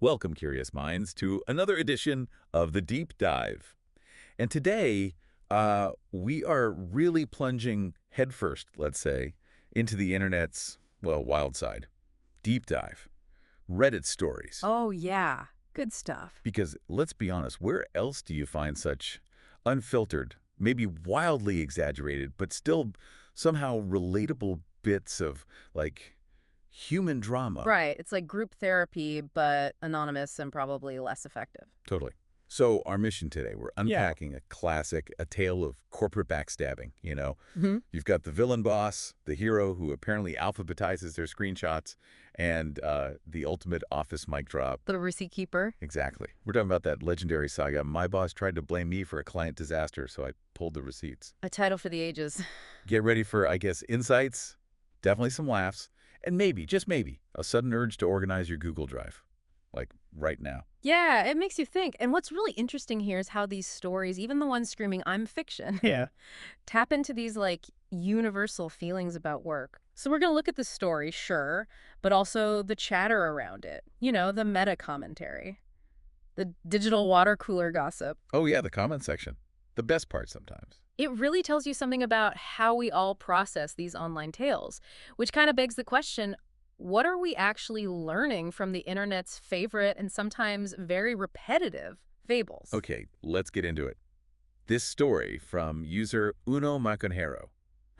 Welcome, curious minds, to another edition of the Deep Dive. And today, we are really plunging headfirst, let's say, into the internet's, well, wild side. Deep dive. Reddit stories. Oh, yeah. Good stuff. Because let's be honest, where else do you find such unfiltered, maybe wildly exaggerated, but still somehow relatable bits of, like, human drama? Right. It's like group therapy, but anonymous and probably less effective. Totally. So our mission today, we're Yeah. unpacking a classic, a tale of corporate backstabbing, you know. Hmm. You've got the villain boss, the hero who apparently alphabetizes their screenshots, and the ultimate office mic drop. The receipt keeper. Exactly. We're talking about that legendary saga. My boss tried to blame me for a client disaster, so I pulled the receipts. A title for the ages. Get ready for, I guess, insights, definitely some laughs, and maybe, just maybe, a sudden urge to organize your Google Drive, like right now. Yeah, it makes you think. And what's really interesting here is how these stories, even the ones screaming, I'm fiction, Yeah. tap into these like universal feelings about work. So we're going to look at the story, sure, but also the chatter around it. You know, the meta commentary, the digital water cooler gossip. Oh yeah, the comment section. The best part sometimes. It really tells you something about how we all process these online tales, which kind of begs the question, what are we actually learning from the internet's favorite and sometimes very repetitive fables? Okay, let's get into it. This story from user Uno Maconjero.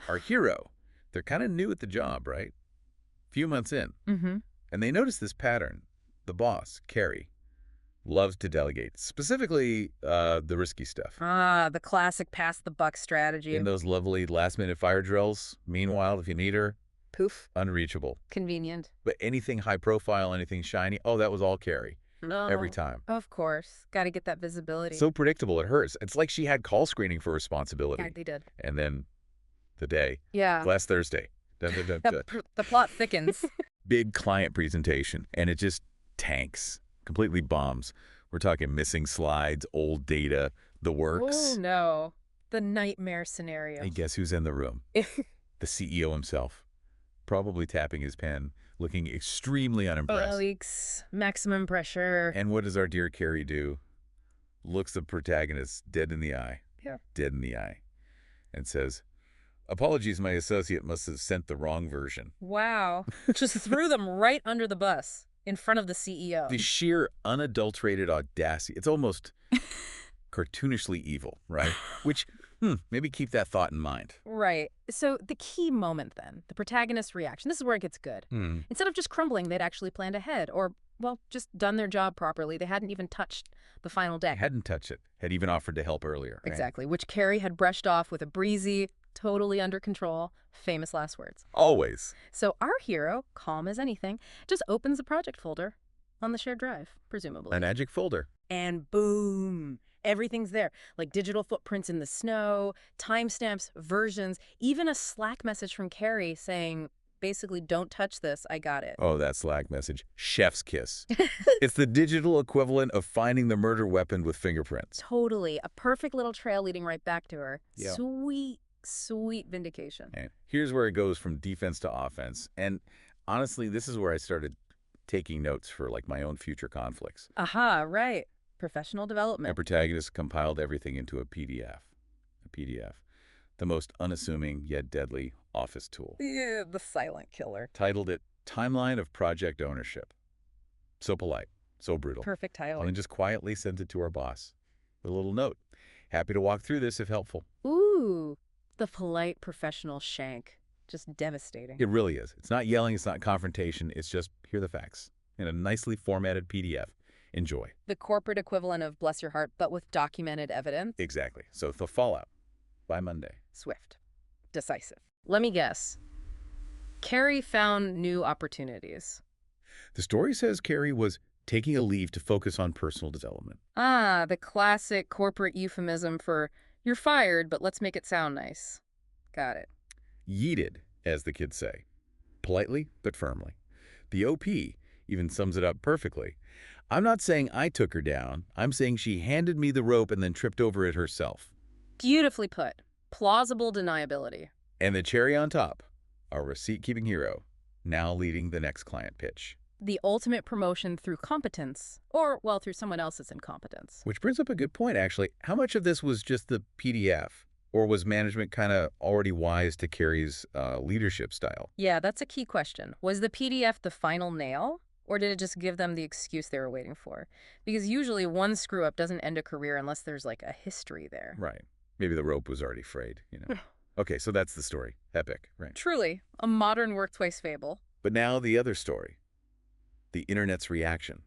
Our hero. They're kind of new at the job, right? Few months in. Mm-hmm. And they notice this pattern. The boss, Carrie, loves to delegate. Specifically, the risky stuff. Ah, the classic pass the buck strategy. In those lovely last-minute fire drills. Meanwhile, if you need her, Poof. unreachable. Convenient. But anything high profile, anything shiny, oh, that was all Carrie. No. Every time. Of course. Got to get that visibility. So predictable, it hurts. It's like she had call screening for responsibility. Yeah, they did. And then the day, Yeah. last Thursday, dun, dun, dun, dun. The plot thickens. Big client presentation, and it just tanks, completely bombs. We're talking missing slides, old data, the works. Oh, no. The nightmare scenario. Hey, guess who's in the room? The CEO himself, probably tapping his pen, looking extremely unimpressed. Leaks, maximum pressure. And what does our dear Carrie do? Looks the protagonist dead in the eye. Yeah. Dead in the eye. And says, apologies, my associate must have sent the wrong version. Wow. Just threw them right under the bus in front of the CEO. The sheer unadulterated audacity. It's almost cartoonishly evil, right? Which, maybe keep that thought in mind. Right. So the key moment then, the protagonist's reaction, this is where it gets good. Instead of just crumbling, they'd actually planned ahead or, well, just done their job properly. They hadn't even touched the final deck. Hadn't touched it. Had even offered to help earlier. Right? Exactly, which Carrie had brushed off with a breezy, totally under control, famous last words. Always. So our hero, calm as anything, just opens the project folder on the shared drive, presumably. A magic folder. And boom, everything's there. Like digital footprints in the snow, timestamps, versions, even a Slack message from Carrie saying, basically, don't touch this, I got it. Oh, that Slack message. Chef's kiss. It's the digital equivalent of finding the murder weapon with fingerprints. Totally. A perfect little trail leading right back to her. Yeah. Sweet, sweet vindication. And here's where it goes from defense to offense. And honestly, this is where I started taking notes for like my own future conflicts. Aha, right. Professional My development. protagonist compiled everything into a PDF. A PDF. The most unassuming yet deadly office tool. Yeah, the silent killer. Titled it Timeline of Project Ownership. So polite, so brutal. Perfect And title. then just quietly sent it to our boss with a little note. Happy to walk through this if helpful. Ooh, the polite professional shank. Just devastating. It really is. It's not yelling, it's not confrontation, it's just here are the facts in a nicely formatted PDF. Enjoy. The corporate equivalent of bless your heart, but with documented evidence. Exactly. So the fallout by Monday. Swift. Decisive. Let me guess. Carrie found new opportunities. The story says Carrie was taking a leave to focus on personal development. Ah, the classic corporate euphemism for you're fired, but let's make it sound nice. Got it. Yeeted, as the kids say. Politely, but firmly. The OP even sums it up perfectly. I'm not saying I took her down. I'm saying she handed me the rope and then tripped over it herself. Beautifully put. Plausible deniability. And the cherry on top, our receipt-keeping hero, now leading the next client pitch. The ultimate promotion through competence, or, well, through someone else's incompetence. Which brings up a good point, actually. How much of this was just the PDF? Or was management kind of already wise to Carrie's leadership style? Yeah, that's a key question. Was the PDF the final nail, or did it just give them the excuse they were waiting for? Because usually one screw-up doesn't end a career unless there's, like, a history there. Right. Maybe the rope was already frayed. Okay, so that's the story. Epic, right? Truly, a modern workplace fable. But now the other story. The internet's reaction.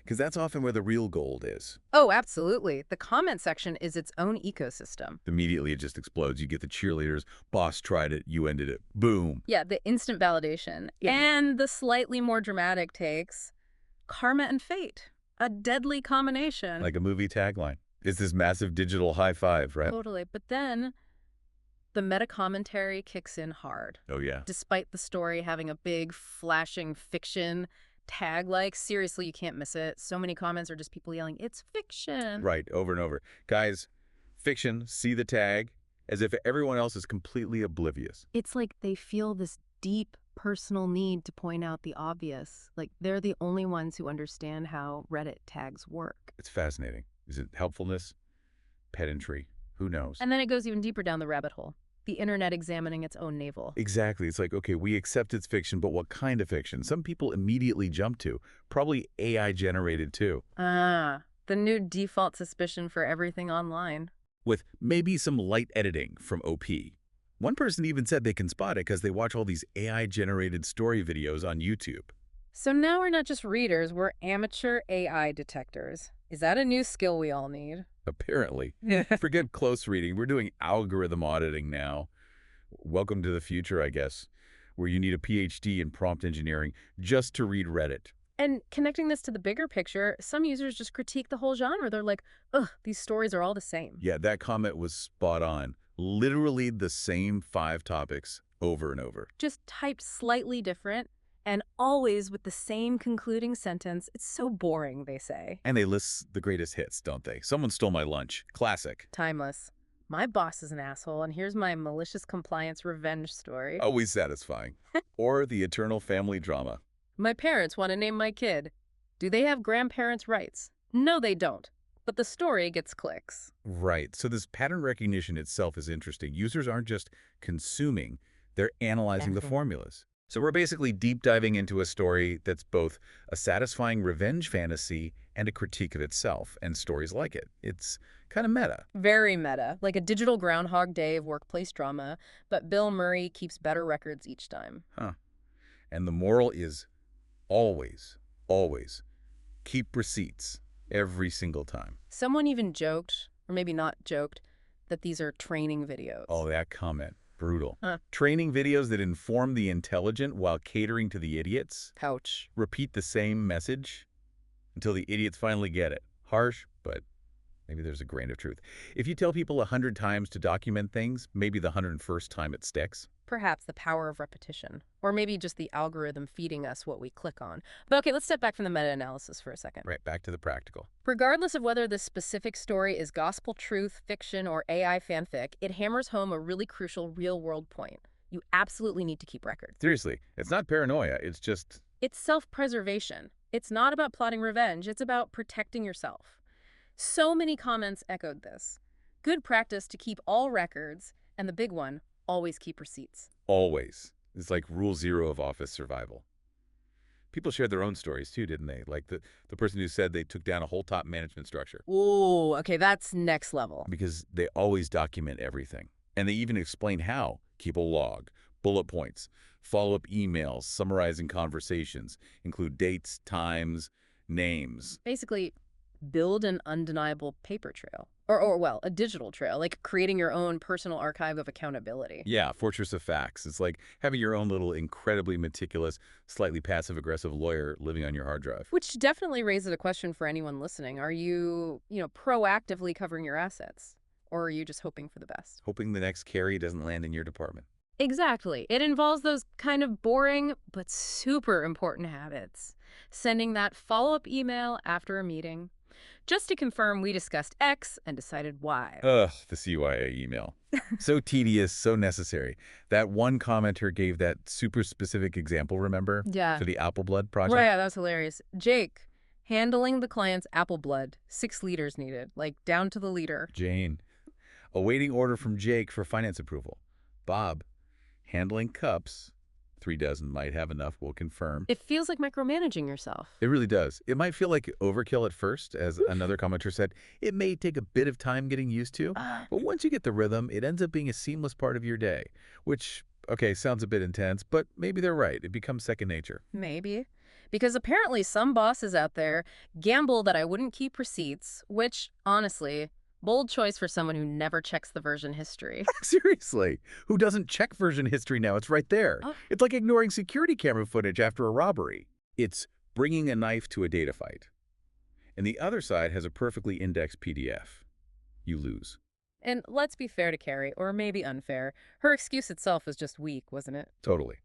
Because that's often where the real gold is. Oh, absolutely. The comment section is its own ecosystem. Immediately it just explodes. You get the cheerleaders, boss tried it, you ended it. Boom. Yeah, the instant validation. Yeah. And the slightly more dramatic takes, karma and fate. A deadly combination. Like a movie tagline. It's this massive digital high five, right? Totally. But then the meta commentary kicks in hard. Oh, yeah. Despite the story having a big, flashing fiction tag, like, seriously, you can't miss it. So many comments are just people yelling, "It's fiction." Right, over and over. Guys, fiction, see the tag, as if everyone else is completely oblivious. It's like they feel this deep personal need to point out the obvious. Like, they're the only ones who understand how Reddit tags work. It's fascinating. Is it helpfulness? Pedantry? Who knows? And then it goes even deeper down the rabbit hole. The internet examining its own navel. Exactly. It's like, okay, we accept it's fiction, but what kind of fiction? Some people immediately jump to. Probably AI generated too. Ah, the new default suspicion for everything online. With maybe some light editing from OP. One person even said they can spot it because they watch all these AI generated story videos on YouTube. So now we're not just readers, we're amateur AI detectors. Is that a new skill we all need? Apparently. Forget close reading. We're doing algorithm auditing now. Welcome to the future, I guess, where you need a PhD in prompt engineering just to read Reddit. And connecting this to the bigger picture, some users just critique the whole genre. They're like, ugh, these stories are all the same. Yeah, that comment was spot on. Literally the same 5 topics over and over. Just typed slightly different, and always with the same concluding sentence. It's so boring, they say. And they list the greatest hits, don't they? Someone stole my lunch. Classic. Timeless. My boss is an asshole, and here's my malicious compliance revenge story. Always satisfying. Or the eternal family drama. My parents want to name my kid. Do they have grandparents' rights? No, they don't. But the story gets clicks. Right. So this pattern recognition itself is interesting. Users aren't just consuming, they're analyzing the formulas. So we're basically deep diving into a story that's both a satisfying revenge fantasy and a critique of itself and stories like it. It's kind of meta. Very meta, like a digital Groundhog Day of workplace drama, but Bill Murray keeps better records each time. Huh. And the moral is always, always keep receipts every single time. Someone even joked, or maybe not joked, that these are training videos. Oh, that comment. Brutal. Huh. Training videos that inform the intelligent while catering to the idiots. Ouch. Repeat the same message until the idiots finally get it. Harsh, but maybe there's a grain of truth. If you tell people 100 times to document things, maybe the 101st time it sticks. Perhaps the power of repetition. Or maybe just the algorithm feeding us what we click on. But okay, let's step back from the meta-analysis for a second. Right, back to the practical. Regardless of whether the specific story is gospel truth, fiction, or AI fanfic, it hammers home a really crucial real-world point. You absolutely need to keep records. Seriously, it's not paranoia, it's just... It's self-preservation. It's not about plotting revenge, it's about protecting yourself. So many comments echoed this. Good practice to keep all records, and the big one, always keep receipts. Always. It's like rule 0 of office survival. People shared their own stories too, didn't they? Like the person who said they took down a whole top management structure. Ooh, okay, that's next level. Because they always document everything. And they even explain how. Keep a log, bullet points, follow-up emails, summarizing conversations, include dates, times, names. Basically, build an undeniable paper trail. Or well, a digital trail, like creating your own personal archive of accountability. Yeah, fortress of facts. It's like having your own little incredibly meticulous, slightly passive-aggressive lawyer living on your hard drive. Which definitely raises a question for anyone listening. Are you, proactively covering your assets? Or are you just hoping for the best? Hoping the next Carrie doesn't land in your department. Exactly. It involves those kind of boring but super important habits. Sending that follow-up email after a meeting. Just to confirm, we discussed X and decided Y. Ugh, the CYA email. So tedious, so necessary. That one commenter gave that super specific example, remember? Yeah. For the Apple Blood Right, project? yeah, that was hilarious. Jake, handling the client's apple blood, 6 liters needed, like down to the liter. Jane. Awaiting order from Jake for finance approval. Bob. Handling cups. 3 dozen might have enough, we'll confirm. It feels like micromanaging yourself. It really does. It might feel like overkill at first, as another commenter said. It may take a bit of time getting used to, but once you get the rhythm, it ends up being a seamless part of your day. Which, okay, sounds a bit intense, but maybe they're right. It becomes second nature. Maybe. Because apparently some bosses out there gamble that I wouldn't keep receipts, which, honestly, bold choice for someone who never checks the version history. Seriously, who doesn't check version history now? It's right there. Oh. It's like ignoring security camera footage after a robbery. It's bringing a knife to a data fight. And the other side has a perfectly indexed PDF. You lose. And let's be fair to Carrie, or maybe unfair. Her excuse itself was just weak, wasn't it? Totally.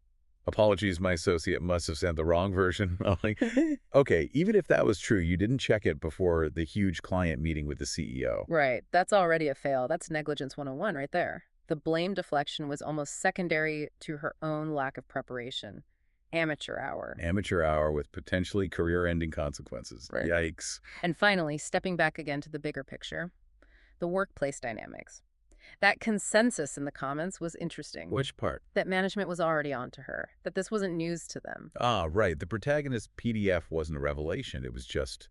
Apologies, my associate must have sent the wrong version. Like, okay, even if that was true, you didn't check it before the huge client meeting with the CEO. Right. That's already a fail. That's negligence 101 right there. The blame deflection was almost secondary to her own lack of preparation. Amateur hour. Amateur hour with potentially career-ending consequences. Right. Yikes. And finally, stepping back again to the bigger picture, the workplace dynamics. That consensus in the comments was interesting. Which part? That management was already onto her, that this wasn't news to them. Ah, right. The protagonist's PDF wasn't a revelation. It was just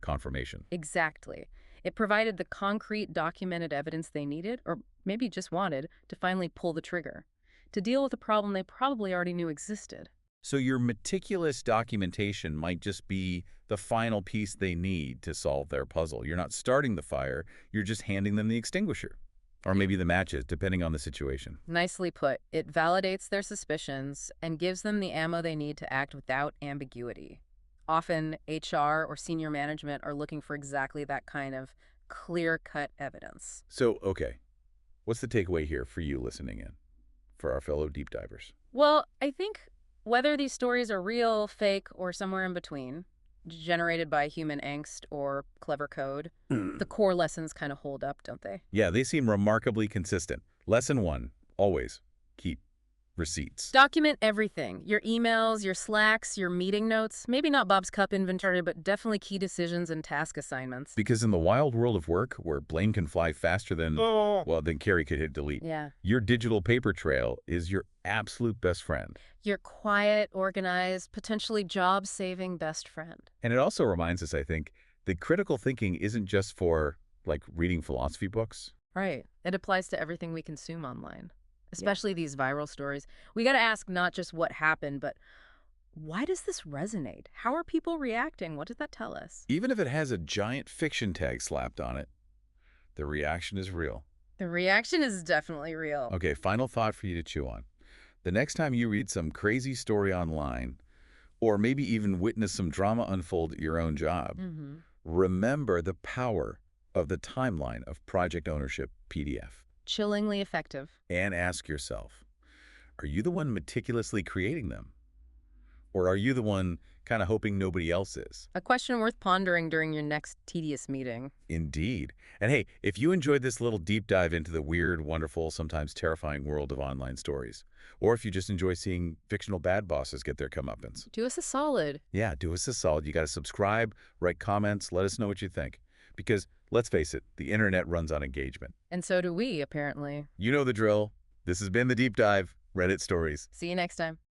confirmation. Exactly. It provided the concrete, documented evidence they needed, or maybe just wanted, to finally pull the trigger, to deal with a problem they probably already knew existed. So your meticulous documentation might just be the final piece they need to solve their puzzle. You're not starting the fire, you're just handing them the extinguisher. Or maybe the matches, depending on the situation. Nicely put. It validates their suspicions and gives them the ammo they need to act without ambiguity. Often, HR or senior management are looking for exactly that kind of clear-cut evidence. So, okay, what's the takeaway here for you listening in, for our fellow deep divers? Well, I think whether these stories are real, fake, or somewhere in between, generated by human angst or clever code, the core lessons kind of hold up, don't they? Yeah, they seem remarkably consistent. Lesson 1, always keep receipts. Document everything. Your emails, your Slacks, your meeting notes. Maybe not Bob's Cup inventory, but definitely key decisions and task assignments. Because in the wild world of work, where blame can fly faster than, well, than Carrie could hit delete, Yeah. your digital paper trail is your absolute best friend. Your quiet, organized, potentially job-saving best friend. And it also reminds us, I think, that critical thinking isn't just for, like, reading philosophy books. Right. It applies to everything we consume online, especially these viral stories. We got to ask not just what happened, but why does this resonate? How are people reacting? What does that tell us? Even if it has a giant fiction tag slapped on it, the reaction is real. The reaction is definitely real. Okay, final thought for you to chew on. The next time you read some crazy story online, or maybe even witness some drama unfold at your own job, remember the power of the timeline of project ownership PDF. Chillingly effective. And ask yourself, are you the one meticulously creating them? Or are you the one kind of hoping nobody else is? A question worth pondering during your next tedious meeting. Indeed. And hey, if you enjoyed this little deep dive into the weird, wonderful, sometimes terrifying world of online stories, or if you just enjoy seeing fictional bad bosses get their comeuppance, Do us a solid. yeah, do us a solid. You got to subscribe, write comments, let us know what you think. Because, let's face it, the internet runs on engagement. And so do we, apparently. You know the drill. This has been The Deep Dive, Reddit Stories. See you next time.